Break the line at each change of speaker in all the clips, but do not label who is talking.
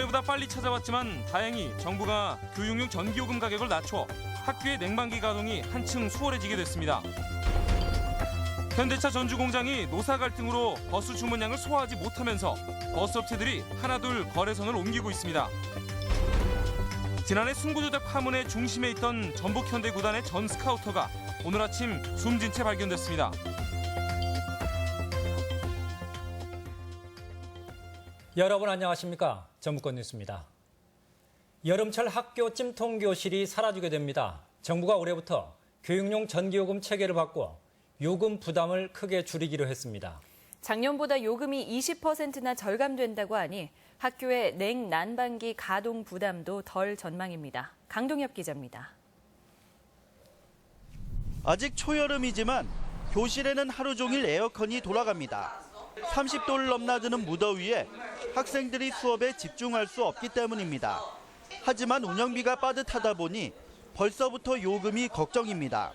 예상되기보다 빨리 찾아왔지만 다행히 정부가 교육용 전기요금 가격을 낮춰 학교의 냉방기 가동이 한층 수월해지게 됐습니다. 현대차 전주 공장이 노사 갈등으로 버스 주문량을 소화하지 못하면서 버스업체들이 하나둘 거래선을 옮기고 있습니다. 지난해 승부조작 파문의 중심에 있던 전북 현대 구단의 전 스카우터가 오늘 아침 숨진 채 발견됐습니다.
여러분 안녕하십니까? 전북권 뉴스입니다. 여름철 학교 찜통교실이 사라지게 됩니다. 정부가 올해부터 교육용 전기요금 체계를 바꿔 요금 부담을 크게 줄이기로 했습니다.
작년보다 요금이 20%나 절감된다고 하니 학교의 냉난방기 가동 부담도 덜 전망입니다. 강동엽 기자입니다.
아직 초여름이지만 교실에는 하루 종일 에어컨이 돌아갑니다. 30도를 넘나드는 무더위에 학생들이 수업에 집중할 수 없기 때문입니다. 하지만 운영비가 빠듯하다 보니 벌써부터 요금이 걱정입니다.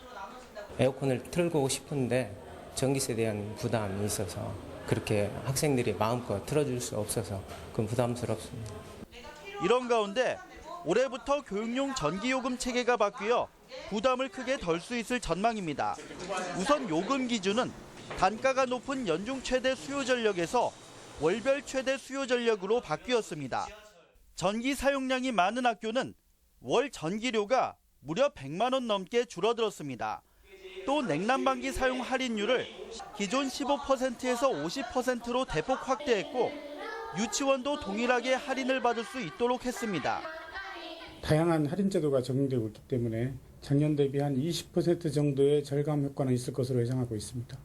에어컨을 틀고 싶은데 전기세에 대한 부담이 있어서 그렇게 학생들이 마음껏 틀어줄 수 없어서 그건 부담스럽습니다.
이런 가운데 올해부터 교육용 전기요금 체계가 바뀌어 부담을 크게 덜 수 있을 전망입니다. 우선 요금 기준은 단가가 높은 연중 최대 수요 전력에서 월별 최대 수요 전력으로 바뀌었습니다. 전기 사용량이 많은 학교는 월 전기료가 무려 100만 원 넘게 줄어들었습니다. 또 냉난방기 사용 할인율을 기존 15%에서 50%로 대폭 확대했고 유치원도 동일하게 할인을 받을 수 있도록 했습니다.
다양한 할인 제도가 적용되고 있기 때문에 작년 대비 한 20% 정도의 절감 효과는 있을 것으로 예상하고 있습니다.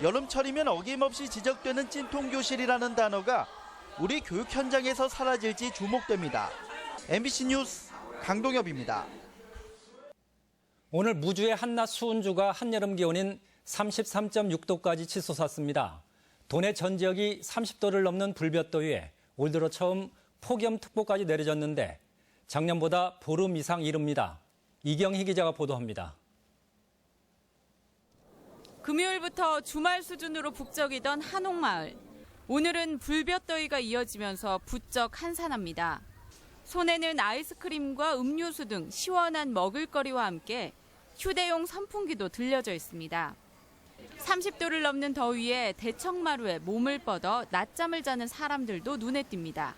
여름철이면 어김없이 지적되는 찜통교실이라는 단어가 우리 교육 현장에서 사라질지 주목됩니다. MBC 뉴스 강동엽입니다.
오늘 무주의 한낮 수은주가 한여름 기온인 33.6도까지 치솟았습니다. 도내 전 지역이 30도를 넘는 불볕더위에 올 들어 처음 폭염특보까지 내려졌는데 작년보다 보름 이상 이릅니다. 이경희 기자가 보도합니다.
금요일부터 주말 수준으로 북적이던 한옥마을. 오늘은 불볕더위가 이어지면서 부쩍 한산합니다. 손에는 아이스크림과 음료수 등 시원한 먹을거리와 함께 휴대용 선풍기도 들려져 있습니다. 30도를 넘는 더위에 대청마루에 몸을 뻗어 낮잠을 자는 사람들도 눈에 띕니다.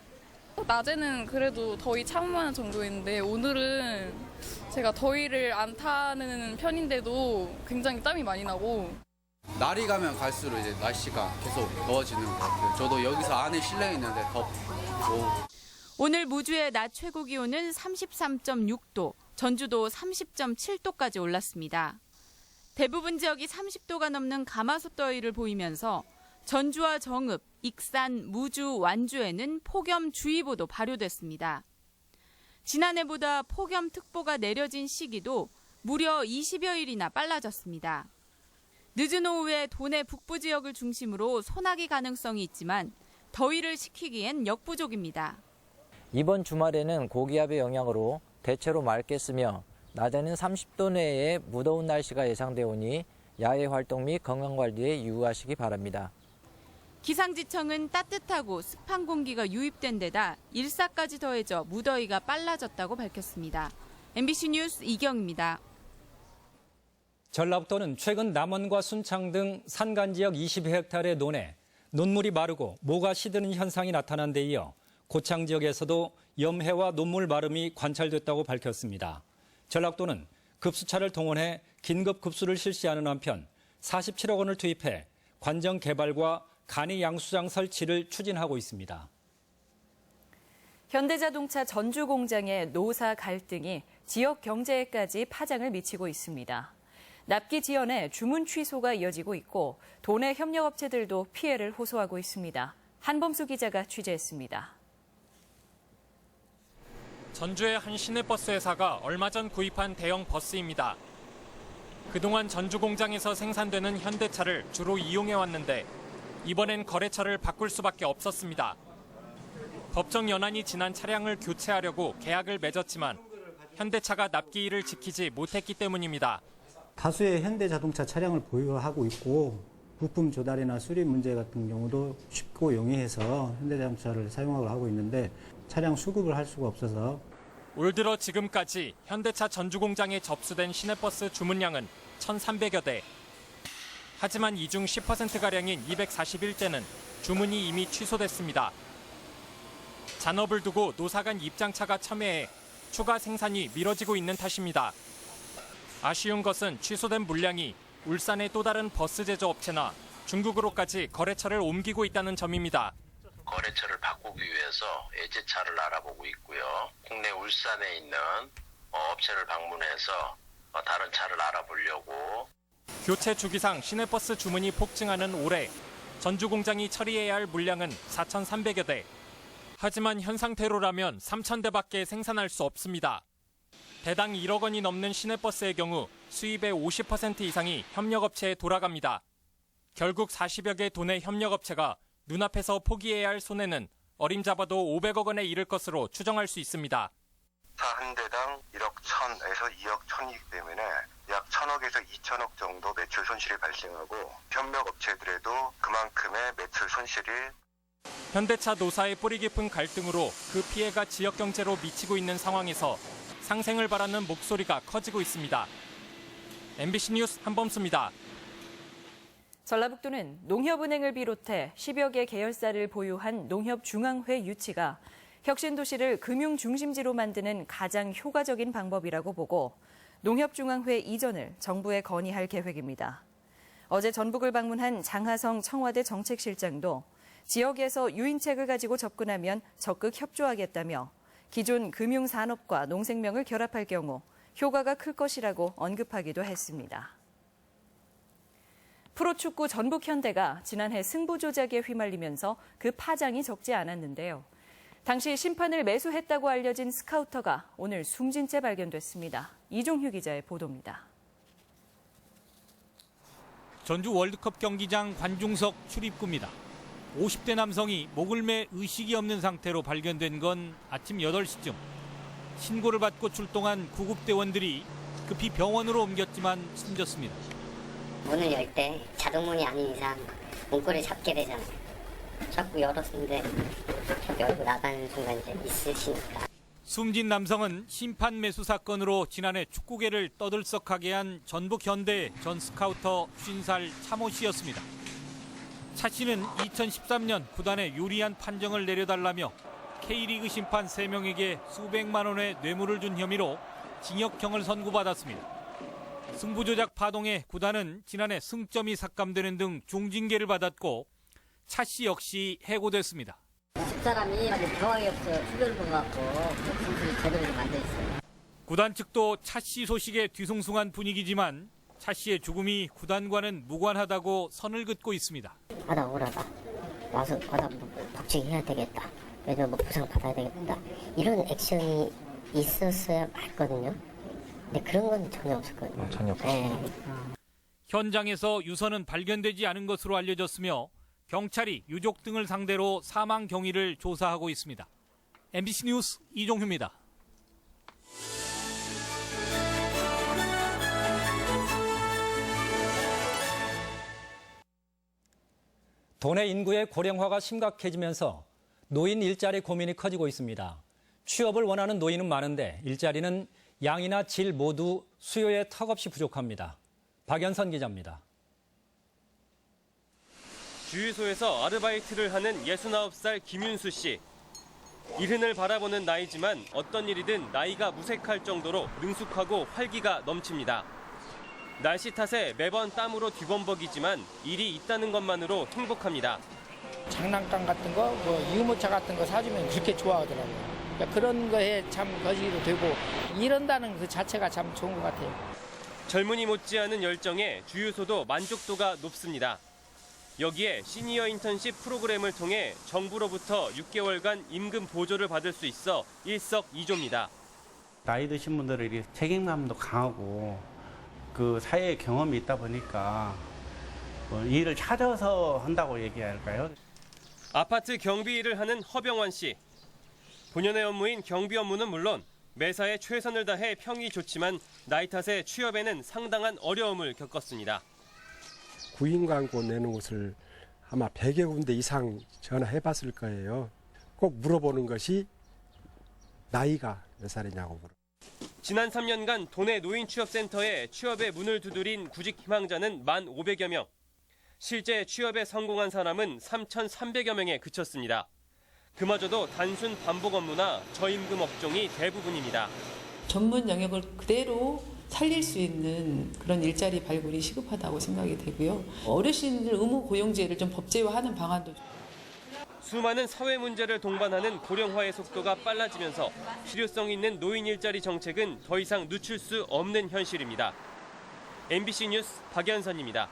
낮에는 그래도 더위 참을만한 정도인데 오늘은 제가 더위를 안 타는 편인데도 굉장히 땀이 많이 나고
날이 가면 갈수록 이제 날씨가 계속 더워지는 것 같아요. 저도 여기서 안에 실내에 있는데 덥고.
오늘 무주의 낮 최고 기온은 33.6도, 전주도 30.7도까지 올랐습니다. 대부분 지역이 30도가 넘는 가마솥 더위를 보이면서 전주와 정읍, 익산, 무주, 완주에는 폭염주의보도 발효됐습니다. 지난해보다 폭염특보가 내려진 시기도 무려 20여일이나 빨라졌습니다. 늦은 오후에 도내 북부 지역을 중심으로 소나기 가능성이 있지만 더위를 식히기엔 역부족입니다.
이번 주말에는 고기압의 영향으로 대체로 맑겠으며 낮에는 30도 내에 무더운 날씨가 예상돼 오니 야외 활동 및 건강관리에 유의하시기 바랍니다.
기상지청은 따뜻하고 습한 공기가 유입된 데다 일사까지 더해져 무더위가 빨라졌다고 밝혔습니다. MBC 뉴스 이경입니다.
전라북도는 최근 남원과 순창 등 산간 지역 20헥타르의 논에 논물이 마르고 모가 시드는 현상이 나타난 데 이어 고창 지역에서도 염해와 논물 마름이 관찰됐다고 밝혔습니다. 전라북도는 급수차를 동원해 긴급 급수를 실시하는 한편 47억 원을 투입해 관정 개발과 간이 양수장 설치를 추진하고 있습니다.
현대자동차 전주 공장의 노사 갈등이 지역 경제에까지 파장을 미치고 있습니다. 납기 지연에 주문 취소가 이어지고 있고 도내 협력업체들도 피해를 호소하고 있습니다. 한범수 기자가 취재했습니다.
전주의 한 시내버스 회사가 얼마 전 구입한 대형 버스입니다. 그동안 전주 공장에서 생산되는 현대차를 주로 이용해왔는데 이번엔 거래처를 바꿀 수밖에 없었습니다. 법정 연한이 지난 차량을 교체하려고 계약을 맺었지만 현대차가 납기일을 지키지 못했기 때문입니다.
다수의 현대자동차 차량을 보유하고 있고 부품 조달이나 수리 문제 같은 경우도 쉽고 용이해서 현대자동차를 사용하고 있는데 차량 수급을 할 수가 없어서
올 들어 지금까지 현대차 전주공장에 접수된 시내버스 주문량은 1,300여 대. 하지만 이 중 10%가량인 241대는 주문이 이미 취소됐습니다. 잔업을 두고 노사 간 입장차가 첨예해 추가 생산이 미뤄지고 있는 탓입니다. 아쉬운 것은 취소된 물량이 울산의 또 다른 버스 제조업체나 중국으로까지 거래처를 옮기고 있다는 점입니다.
거래처를 바꾸기 위해서 예제차를 알아보고 있고요. 국내 울산에 있는 업체를 방문해서 다른 차를 알아보려고.
교체 주기상 시내버스 주문이 폭증하는 올해 전주 공장이 처리해야 할 물량은 4,300여 대. 하지만 현 상태로라면 3,000대밖에 생산할 수 없습니다. 대당 1억 원이 넘는 시내버스의 경우 수입의 50% 이상이 협력업체에 돌아갑니다. 결국 40여 개 도내 협력업체가 눈앞에서 포기해야 할 손해는 어림잡아도 500억 원에 이를 것으로 추정할 수 있습니다.
차 한 대당 1억 1천에서 2억 1천이기 때문에 약 1천억에서 2천억 정도 매출 손실이 발생하고 협력업체들에도 그만큼의 매출 손실이.
현대차 노사의 뿌리 깊은 갈등으로 그 피해가 지역 경제로 미치고 있는 상황에서 상생을 바라는 목소리가 커지고 있습니다. MBC 뉴스 한범수입니다.
전라북도는 농협은행을 비롯해 10여 개 계열사를 보유한 농협중앙회 유치가 혁신도시를 금융중심지로 만드는 가장 효과적인 방법이라고 보고 농협중앙회 이전을 정부에 건의할 계획입니다. 어제 전북을 방문한 장하성 청와대 정책실장도 지역에서 유인책을 가지고 접근하면 적극 협조하겠다며 기존 금융산업과 농생명을 결합할 경우 효과가 클 것이라고 언급하기도 했습니다. 프로축구 전북현대가 지난해 승부 조작에 휘말리면서 그 파장이 적지 않았는데요. 당시 심판을 매수했다고 알려진 스카우터가 오늘 숨진 채 발견됐습니다. 이종휴 기자의 보도입니다.
전주 월드컵 경기장 관중석 출입구입니다. 50대 남성이 목을 매 의식이 없는 상태로 발견된 건 아침 8시쯤. 신고를 받고 출동한 구급대원들이 급히 병원으로 옮겼지만 숨졌습니다.
문을 열 때 자동문이 아닌 이상 문고리를 잡게 되잖아요. 자꾸 열었는데 자꾸 열고 나가는 순간 이제 있으시니까.
숨진 남성은 심판 매수 사건으로 지난해 축구계를 떠들썩하게 한 전북 현대 전 스카우터 50살 차모 씨였습니다. 차 씨는 2013년 구단에 유리한 판정을 내려달라며 K리그 심판 3명에게 수백만 원의 뇌물을 준 혐의로 징역형을 선고받았습니다. 승부조작 파동에 구단은 지난해 승점이 삭감되는 등 중징계를 받았고 차 씨 역시 해고됐습니다.
집사람이 경황이 없어요. 투표를 뽑아갖고 진술을 제대로 좀 안 돼 있어요.
구단 측도 차 씨 소식에 뒤숭숭한 분위기지만 차 씨의 죽음이 구단과는 무관하다고 선을 긋고 있습니다.
오라다. 와서 복직해야 되겠다. 왜냐면 보상 받아야 되겠다. 이런 액션이 있었어야 맞거든요. 근데 그런 건 전혀 없었거든요.
전혀 없었어요. 현장에서 유서는 발견되지 않은 것으로 알려졌으며 경찰이 유족 등을 상대로 사망 경위를 조사하고 있습니다. MBC 뉴스 이종휴입니다.
도내 인구의 고령화가 심각해지면서 노인 일자리 고민이 커지고 있습니다. 취업을 원하는 노인은 많은데 일자리는 양이나 질 모두 수요에 턱없이 부족합니다. 박연선 기자입니다.
주유소에서 아르바이트를 하는 69살 김윤수 씨. 이른을 바라보는 나이지만 어떤 일이든 나이가 무색할 정도로 능숙하고 활기가 넘칩니다. 날씨 탓에 매번 땀으로 뒤범벅이지만 일이 있다는 것만으로 행복합니다.
장난감 같은 거, 유모차 같은 거 사주면 그렇게 좋아하더라고요. 그러니까 그런 거에 참 거시기도 되고 이런다는 그 자체가 참 좋은 것 같아요.
젊은이 못지않은 열정에 주유소도 만족도가 높습니다. 여기에 시니어 인턴십 프로그램을 통해 정부로부터 6개월간 임금 보조를 받을 수 있어 일석이조입니다.
나이 드신 분들이 책임감도 강하고 그 사회의 경험이 있다 보니까 일을 찾아서 한다고 얘기해야 할까요?
아파트 경비 일을 하는 허병환 씨. 본연의 업무인 경비 업무는 물론 매사에 최선을 다해 평이 좋지만 나이 탓에 취업에는 상당한 어려움을 겪었습니다.
구인 광고 내는 곳을 아마 100여 군데 이상 전화해봤을 거예요. 꼭 물어보는 것이 나이가 몇 살이냐고 물어.
지난 3년간 도내 노인취업센터에 취업의 문을 두드린 구직 희망자는 1,500여 명. 실제 취업에 성공한 사람은 3,300여 명에 그쳤습니다. 그마저도 단순 반복 업무나 저임금 업종이 대부분입니다.
전문 영역을 그대로 살릴 수 있는 그런 일자리 발굴이 시급하다고 생각이 되고요. 어르신들 의무 고용제를 좀 법제화하는 방안도
수많은 사회 문제를 동반하는 고령화의 속도가 빨라지면서 실효성 있는 노인 일자리 정책은 더 이상 늦출 수 없는 현실입니다. MBC 뉴스 박연선입니다.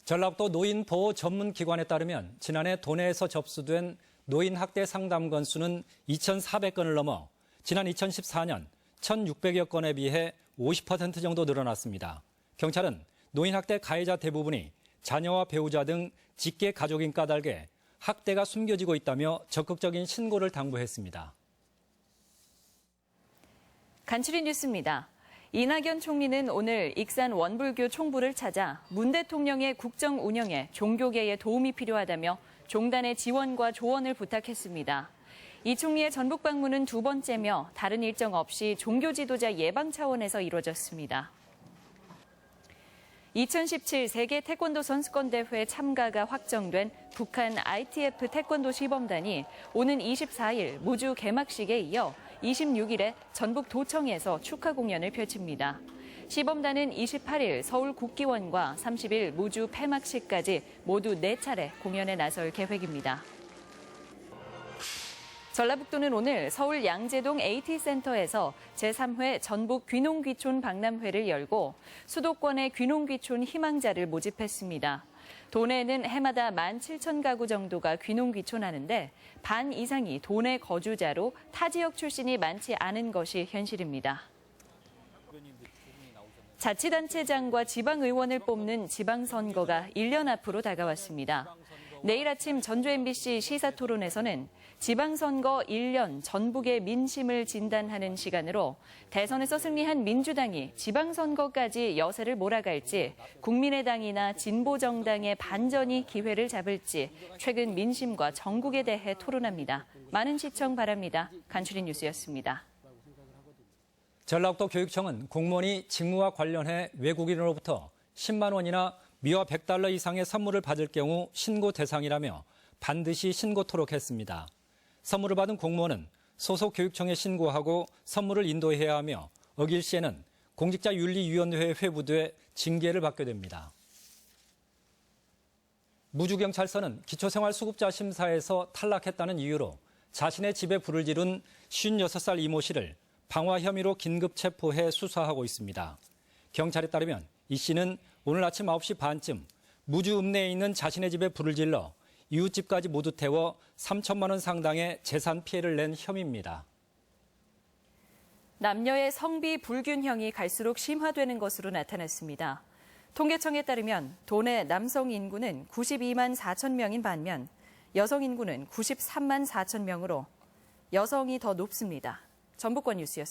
전라북도 노인보호 전문기관에 따르면 지난해 도내에서 접수된 노인 학대 상담 건수는 2,400건을 넘어 지난 2014년 1,600여 건에 비해 50% 정도 늘어났습니다. 경찰은 노인 학대 가해자 대부분이 자녀와 배우자 등 직계 가족인 까닭에 학대가 숨겨지고 있다며 적극적인 신고를 당부했습니다.
간추린 뉴스입니다. 이낙연 총리는 오늘 익산 원불교 총부를 찾아 문 대통령의 국정 운영에 종교계의 도움이 필요하다며 종단의 지원과 조언을 부탁했습니다. 이 총리의 전북 방문은 두 번째며 다른 일정 없이 종교 지도자 예방 차원에서 이루어졌습니다. 2017 세계 태권도 선수권 대회 참가가 확정된 북한 ITF 태권도 시범단이 오는 24일 무주 개막식에 이어 26일에 전북 도청에서 축하 공연을 펼칩니다. 시범단은 28일 서울 국기원과 30일 무주 폐막식까지 모두 4차례 공연에 나설 계획입니다. 전라북도는 오늘 서울 양재동 AT센터에서 제3회 전북 귀농귀촌 박람회를 열고 수도권의 귀농귀촌 희망자를 모집했습니다. 도내에는 해마다 17,000가구 정도가 귀농귀촌하는데 반 이상이 도내 거주자로 타 지역 출신이 많지 않은 것이 현실입니다. 자치단체장과 지방의원을 뽑는 지방선거가 1년 앞으로 다가왔습니다. 내일 아침 전주 MBC 시사토론에서는 지방선거 1년 전북의 민심을 진단하는 시간으로 대선에서 승리한 민주당이 지방선거까지 여세를 몰아갈지 국민의당이나 진보정당의 반전이 기회를 잡을지 최근 민심과 정국에 대해 토론합니다. 많은 시청 바랍니다. 간추린 뉴스였습니다.
전라북도 교육청은 공무원이 직무와 관련해 외국인으로부터 10만 원이나 미화 100달러 이상의 선물을 받을 경우 신고 대상이라며 반드시 신고토록 했습니다. 선물을 받은 공무원은 소속 교육청에 신고하고 선물을 인도해야 하며 어길 시에는 공직자윤리위원회에 회부돼 징계를 받게 됩니다. 무주경찰서는 기초생활수급자 심사에서 탈락했다는 이유로 자신의 집에 불을 지른 56살 이모 씨를 방화 혐의로 긴급 체포해 수사하고 있습니다. 경찰에 따르면 이 씨는 오늘 아침 9시 반쯤 무주 읍내에 있는 자신의 집에 불을 질러 이웃집까지 모두 태워 3천만 원 상당의 재산 피해를 낸 혐의입니다.
남녀의 성비 불균형이 갈수록 심화되는 것으로 나타났습니다. 통계청에 따르면 도내 남성 인구는 92만 4천 명인 반면 여성 인구는 93만 4천 명으로 여성이 더 높습니다. 전북권 뉴스였습니다.